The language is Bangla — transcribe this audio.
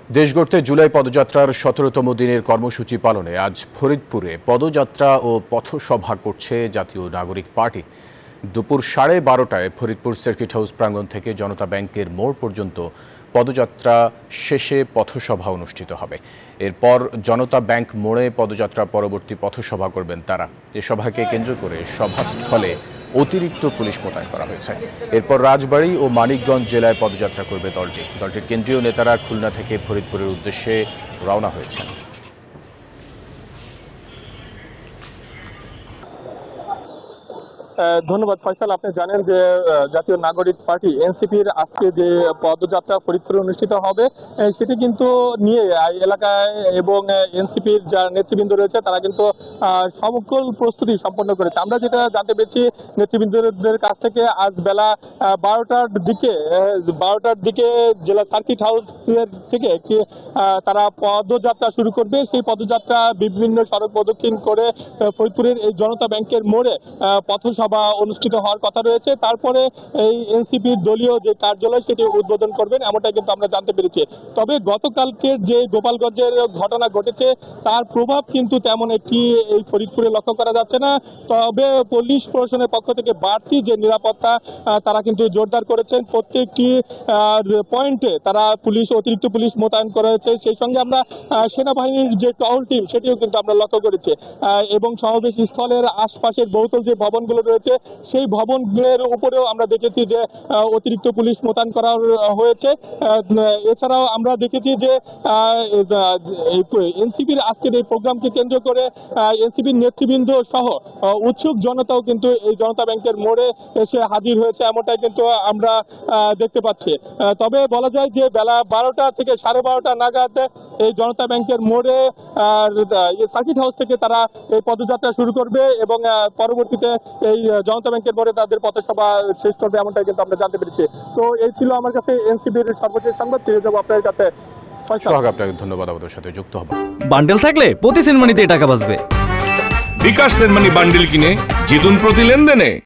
দেশ গড়তে জুলাই পদযাত্রার ১৭তম দিনের কর্মসূচি পালনে আজ ফরিদপুরে পদযাত্রা ও পথসভা করছে জাতীয় নাগরিক পার্টি। দুপুর 12:30টায় ফরিদপুর সার্কিট হাউস প্রাঙ্গণ থেকে জনতা ব্যাংকের মোড় পর্যন্ত পদযাত্রা শেষে পথসভা অনুষ্ঠিত হবে। এরপর জনতা ব্যাংক মোড়ে পদযাত্রা পরবর্তী পথসভা করবেন তারা। এ সভাকে কেন্দ্র করে সভাস্থলে অতিরিক্ত পুলিশ মোতায়েন করা হয়েছে। এরপর রাজবাড়ী ও মানিকগঞ্জ জেলায় পদযাত্রা করবে দলটির কেন্দ্রীয় নেতারা খুলনা থেকে ফরিদপুরের উদ্দেশ্যে রওনা হয়েছেন। ধন্যবাদ ফয়সাল। আপনি জানেন যে জাতীয় নাগরিক পার্টি এনসিপির আজকে যে পদযাত্রা ফরিদপুরে অনুষ্ঠিত হবে সেটি কিন্তু নিয়ে এলাকায় এবং এনসিপির যা নেতৃবৃন্দ রয়েছে তারা কিন্তু সকল প্রস্তুতি সম্পন্ন করেছে। আমরা যেটা জানতে পেরেছি নেতৃবৃন্দদের কাছ থেকে আজ বেলা 12টার দিকে জেলা সার্কিট হাউস থেকে তারা পদযাত্রা শুরু করবে। সেই পদযাত্রা বিভিন্ন সড়ক প্রদক্ষিণ করে ফরিদপুরের এই জনতা ব্যাংকের মোড়ে পথসভা অনুষ্ঠিত হওয়ার কথা রয়েছে। তারপরে এই এনসিপির দলীয় যে কার্যালয় সেটি উদ্বোধন করবেন এমনটাই কিন্তু আমরা জানতে পেরেছি। তবে গতকালকের যে গোপালগঞ্জের ঘটনা ঘটেছে তার প্রভাব কিন্তু তেমন একটি এই ফরিদপুরে লক্ষ্য করা যাচ্ছে না। তবে পুলিশ প্রশাসনের পক্ষ থেকে বাড়তি যে নিরাপত্তা তারা কিন্তু জোরদার করেছেন। প্রত্যেকটি পয়েন্টে তারা অতিরিক্ত পুলিশ মোতায়েন করেছে। সেই সঙ্গে আমরা সেনাবাহিনীর যে টহল টিম সেটিও কিন্তু আমরা লক্ষ্য করেছি এবং সমাবেশ স্থলের আশপাশের বহুতল যে ভবনগুলো রয়েছে সেই ভবনগুলোর উপরেও আমরা দেখেছি যে অতিরিক্ত পুলিশ মোতায়েন করা হয়েছে। এছাড়াও আমরা দেখেছি যে এনসিপির আজকের এই প্রোগ্রামকে কেন্দ্র করে এনসিপির নেতৃবৃন্দ সহ উৎসুক জনতাও কিন্তু এই জনতা ব্যাংকের মোড়ে এসে হাজির হয়েছে এমনটাই কিন্তু আমরা দেখতে পাচ্ছি। তবে বলা যায় যে বেলা 12টা থেকে 12:30 নাগাদ এই জনতা ব্যাংকের মোড়ে সার্কিট হাউস থেকে তারা এই পদযাত্রা শুরু করবে এবং পরবর্তীতে এই জনতা ব্যাংকের মোড়ে তাদের পথসভা শেষ করবে এমনটাই কিন্তু আমরা জানতে পেরেছি। তো এই ছিল আমার কাছে এনসিপির সর্বশেষ সংবাদ। ফিরে যাবো আপনার কাছে। আপনাকে ধন্যবাদ আমাদের সাথে যুক্ত হবো। বান্ডেল থাকলে প্রতি সেনমানিতে টাকা বাঁচবে। বিকাশ সেনমানি বান্ডেল কিনে জিতুন প্রতি লেনদেনে।